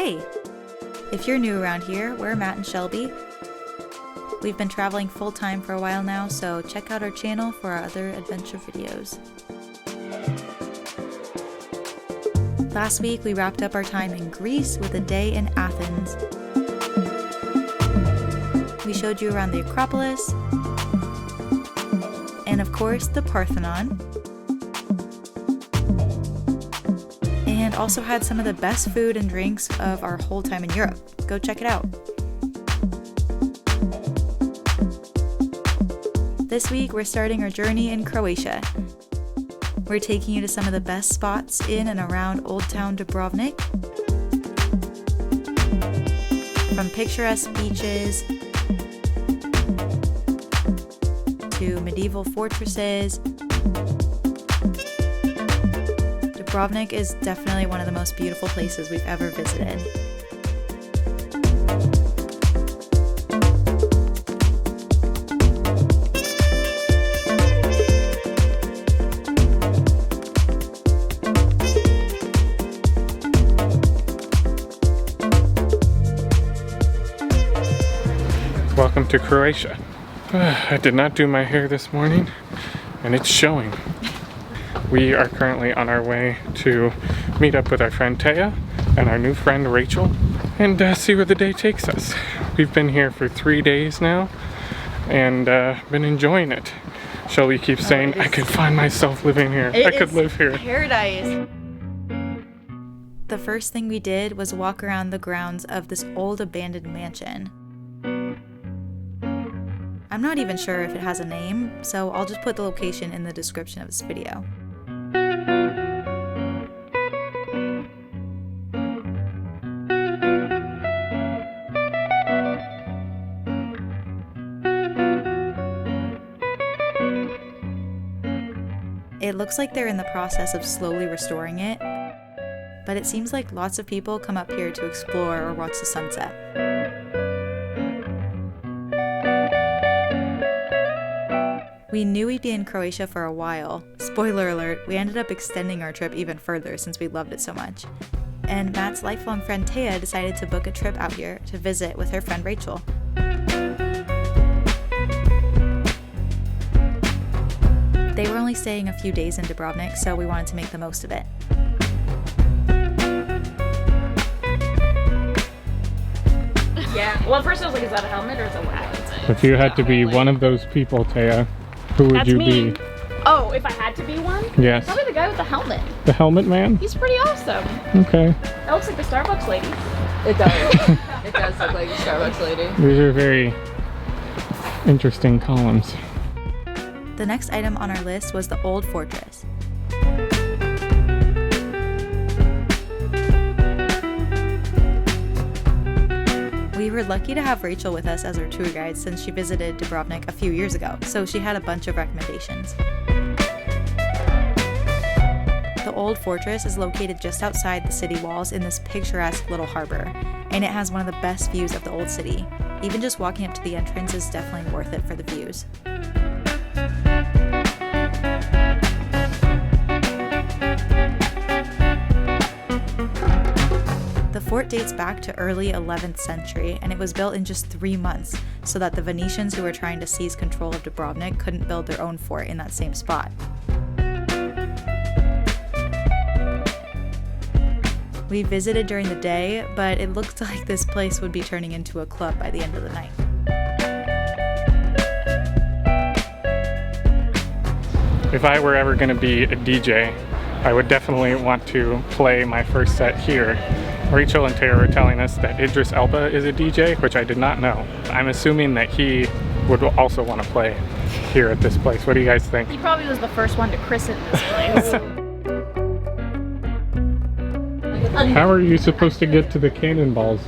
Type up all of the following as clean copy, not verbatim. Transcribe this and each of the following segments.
Hey! If you're new around here, we're Matt and Shelby. We've been traveling full-time for a while now, so check out our channel for our other adventure videos. Last week, we wrapped up our time in Greece with a day in Athens. We showed you around the Acropolis, and of course, the Parthenon. And also had some of the best food and drinks of our whole time in Europe. Go check it out. This week, we're starting our journey in Croatia. We're taking you to some of the best spots in and around Old Town Dubrovnik. From picturesque beaches to medieval fortresses. Dubrovnik is definitely one of the most beautiful places we've ever visited. Welcome to Croatia. I did not do my hair this morning, and it's showing. We are currently on our way to meet up with our friend Taya and our new friend Rachel and see where the day takes us. We've been here for 3 days now and been enjoying it. Shelby keeps saying, I could find myself living here. I could live here. Paradise. The first thing we did was walk around the grounds of this old abandoned mansion. I'm not even sure if it has a name, so I'll just put the location in the description of this video. It looks like they're in the process of slowly restoring it, but it seems like lots of people come up here to explore or watch the sunset. We knew we'd be in Croatia for a while. Spoiler alert, we ended up extending our trip even further since we loved it so much. And Matt's lifelong friend Taya decided to book a trip out here to visit with her friend Rachel. They were only staying a few days in Dubrovnik, so we wanted to make the most of it. Yeah, well at first I was like, is that a helmet or is it a wagon? If you had to be one of those people, Taya, who would That's you me. be? Oh, if I had to be one? Yes. Probably the guy with the helmet. The helmet man? He's pretty awesome. Okay. That looks like the Starbucks lady. It does. It does look like a Starbucks lady. These are very interesting columns. The next item on our list was the old fortress. We were lucky to have Rachel with us as our tour guide since she visited Dubrovnik a few years ago, so she had a bunch of recommendations. The old fortress is located just outside the city walls in this picturesque little harbor, and it has one of the best views of the old city. Even just walking up to the entrance is definitely worth it for the views. The fort dates back to early 11th century, and it was built in just 3 months so that the Venetians who were trying to seize control of Dubrovnik couldn't build their own fort in that same spot. We visited during the day, but it looked like this place would be turning into a club by the end of the night. If I were ever going to be a DJ, I would definitely want to play my first set here. Rachel and Tara were telling us that Idris Elba is a DJ, which I did not know. I'm assuming that he would also want to play here at this place. What do you guys think? He probably was the first one to christen this place. How are you supposed to get to the cannonballs?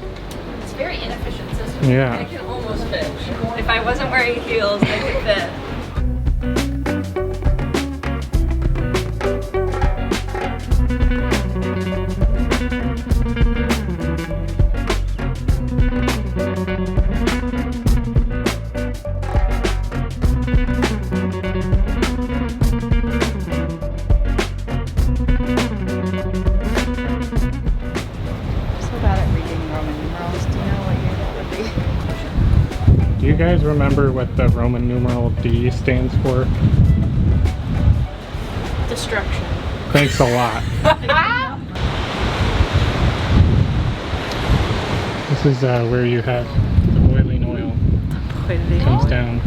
It's a very inefficient system. Yeah. I can almost fit. If I wasn't wearing heels, I could fit. So bad at reading. guys remember what the Roman numeral D stands for? Destruction. Thanks a lot. This is where you have the boiling oil comes down.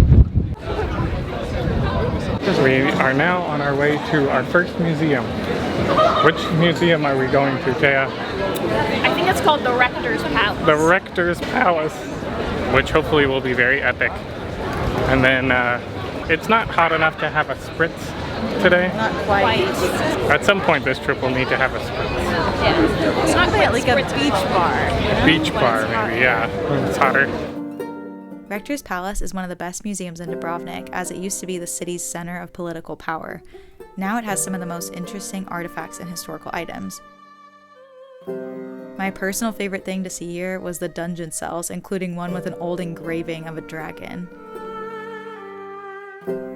We are now on our way to our first museum. Which museum are we going to, Taya? I think it's called the Rector's Palace. The Rector's Palace, which hopefully will be very epic. And then it's not hot enough to have a spritz today. Not quite. At some point this trip will need to have a spritz. Yeah. It's not quite Like a beach bar. You know? Beach bar maybe, yeah. When it's hotter. Rector's Palace is one of the best museums in Dubrovnik, as it used to be the city's center of political power. Now it has some of the most interesting artifacts and historical items. My personal favorite thing to see here was the dungeon cells, including one with an old engraving of a dragon.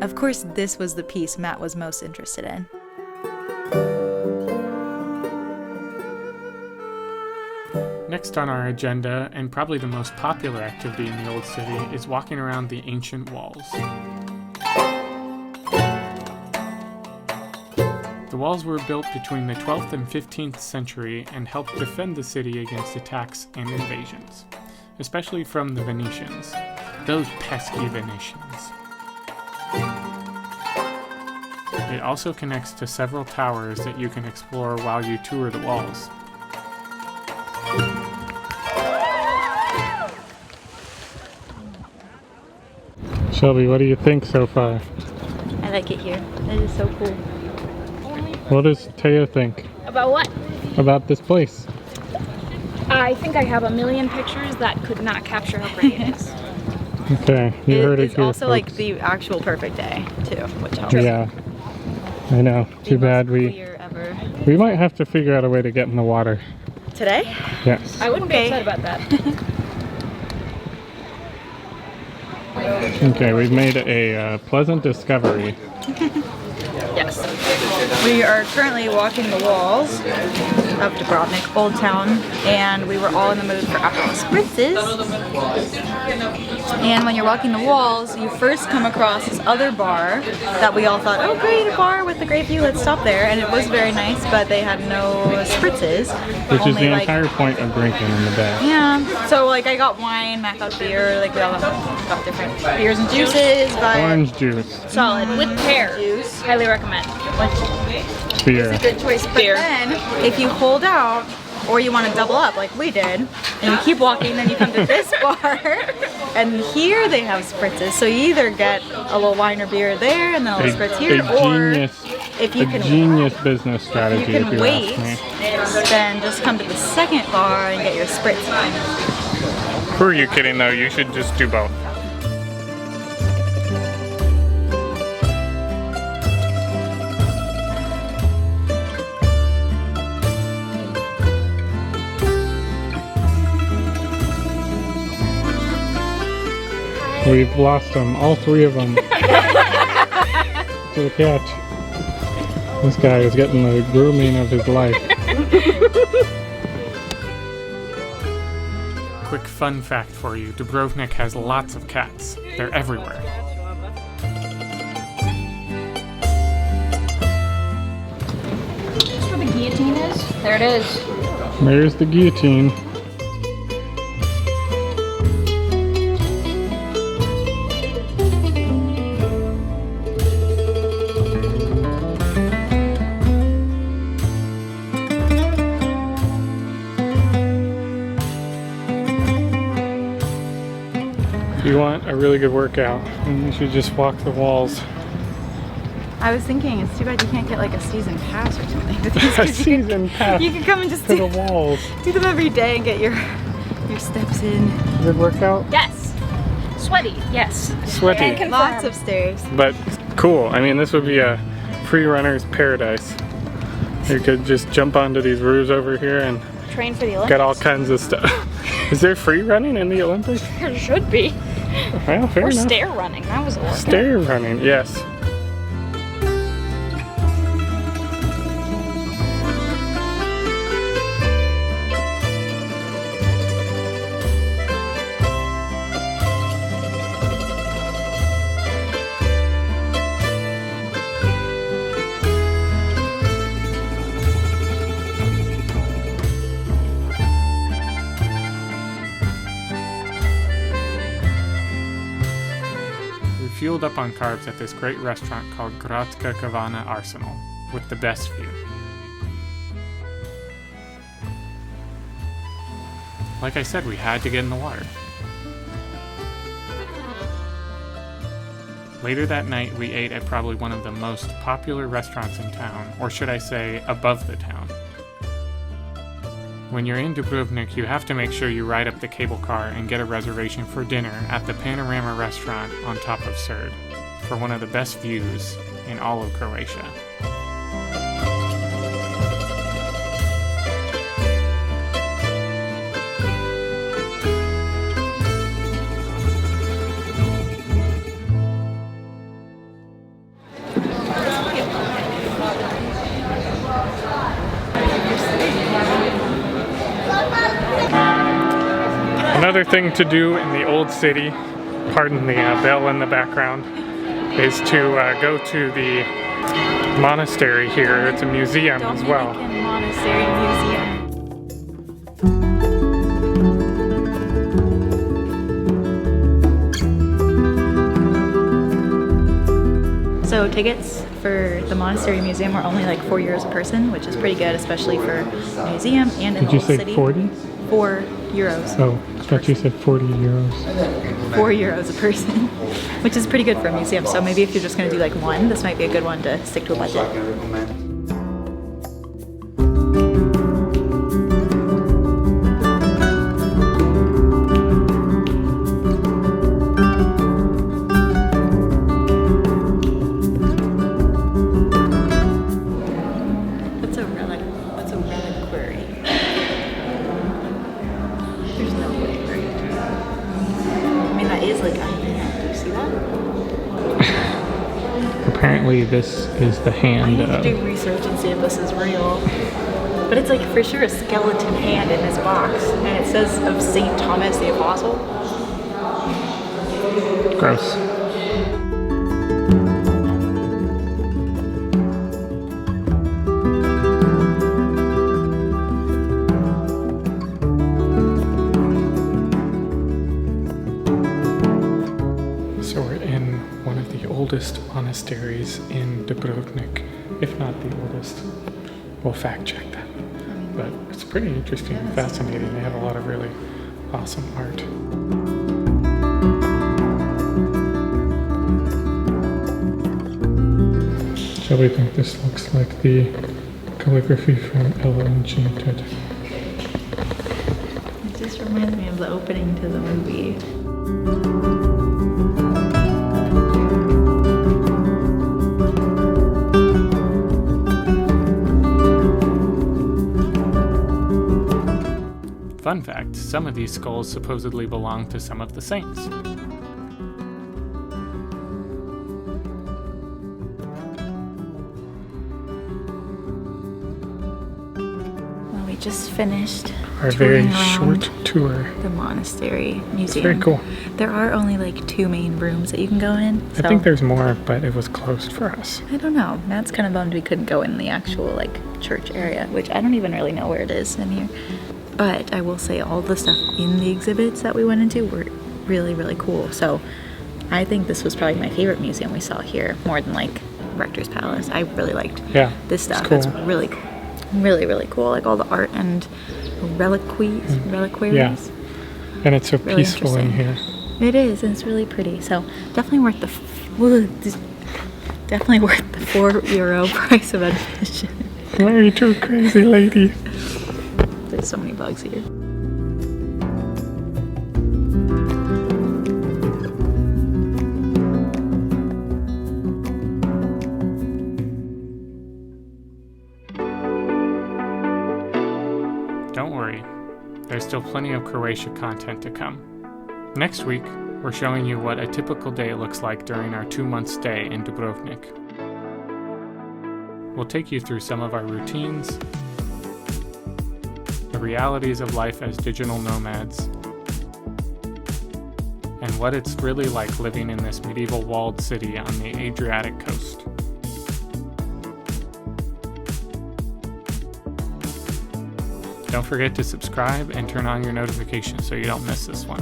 Of course, this was the piece Matt was most interested in. Next on our agenda, and probably the most popular activity in the old city, is walking around the ancient walls. The walls were built between the 12th and 15th century and helped defend the city against attacks and invasions, especially from the Venetians. Those pesky Venetians. It also connects to several towers that you can explore while you tour the walls. Shelby, what do you think so far? I like it here. It is so cool. What does Taya think About what? about this place? I think I have a million pictures that could not capture how pretty it is. Okay, you heard it It's here, also like folks. the actual perfect day, too, which helps. Yeah, I know. Too bad we Clear ever. might have to figure out a way to get in the water. Today? Yes. I wouldn't be Okay. upset about that. Okay, we've made a pleasant discovery. Yes. We are currently walking the walls of Dubrovnik, Old Town, and we were all in the mood for apple spritzes. And when you're walking the walls, you first come across this other bar that we all thought, oh great, a bar with a great view, let's stop there. And it was very nice, but they had no spritzes. Which is Only, the like, entire point of drinking in the day. Yeah, so like I got wine, Matt got beer, like we all got different beers and juices, but Orange juice, Solid. With pear. juice. Highly recommend. beer. Good choice. But then, if you hold out, or you want to double up like we did, and you keep walking, then you come to this bar, and here they have spritzes. So you either get a little wine or beer there, and then a little spritz here, or if you can genius business strategy, you can if you wait, ask me. then just come to the second bar and get your spritz. Who are you kidding though? You should just do both. We've lost them, all three of them. To the catch. This guy is getting the grooming of his life. Quick fun fact for you, Dubrovnik has lots of cats. They're everywhere. That's where the guillotine is. There it is. There's the guillotine. If you want a really good workout, then you should just walk the walls. I was thinking, it's too bad you can't get like a season pass or something. With these, A 'cause you can- season pass You can come and just to the walls. do them every day and get your steps in. Good workout? Yes. Sweaty. Yes. Sweaty. Confirm. Lots of stairs. But cool. I mean, this would be a free runner's paradise. You could just jump onto these roofs over here and Train for the Olympics. get all kinds of stuff. Is there free running in the Olympics? There should be. Well, fair Or enough. stair running. That was a workout. Stair running, yes. fueled up on carbs at this great restaurant called Croatia We'll Arsenal, with the best view. Like I said, we had to get in the water. Later that night, we ate at probably one of the most popular restaurants in town, or should I say, above the town. When you're in Dubrovnik, you have to make sure you ride up the cable car and get a reservation for dinner at the Panorama restaurant on top of Srd, for one of the best views in all of Croatia. Another thing to do in the old city, pardon the bell in the background, is to go to the monastery here. It's a museum as well. Monastery Museum. So tickets for the Monastery Museum are only like €4 a person, which is pretty good, especially for a museum and in the old city. Did you say 40? €4. Oh, I thought you said 40 euros. €4 a person, which is pretty good for a museum. So maybe if you're just going to do like one, this might be a good one to stick to a budget. What's a reliquary? There's no way, right? I mean, that is like a hand. Do you see that? Apparently this is the I hand need to of... do research and see if this is real. But it's like for sure a skeleton hand in this box. And it says of St. Thomas the Apostle. Gross. So we're in one of the oldest monasteries in Dubrovnik, if not the oldest. We'll fact check that. But it's pretty interesting and fascinating. They have a lot of really awesome art. Shelby think this looks like the calligraphy from Ella Enchanted. It just reminds me of the opening to the movie. Fun fact, some of these skulls supposedly belong to some of the saints. Well, we just finished Our very touring around short tour. the Monastery Museum. It's very cool. There are only like 2 main rooms that you can go in. I So think there's more, but it was closed for us. I don't know. Matt's kind of bummed we couldn't go in the actual like church area, which I don't even really know where it is in here. But I will say all the stuff in the exhibits that we went into were really, really cool. So I think this was probably my favorite museum we saw here, more than like Rector's Palace. I really liked this stuff. It's cool. It's really, really, really cool. Like all the art and reliquaries. Yeah. And it's so Really peaceful in here. It is, and it's really pretty. So definitely worth the €4 price of admission. Married to a crazy lady. There's so many bugs here. Don't worry, there's still plenty of Croatia content to come. Next week, we're showing you what a typical day looks like during our 2-month stay in Dubrovnik. We'll take you through some of our routines, the realities of life as digital nomads, and what it's really like living in this medieval walled city on the Adriatic coast. Don't forget to subscribe and turn on your notifications so you don't miss this one.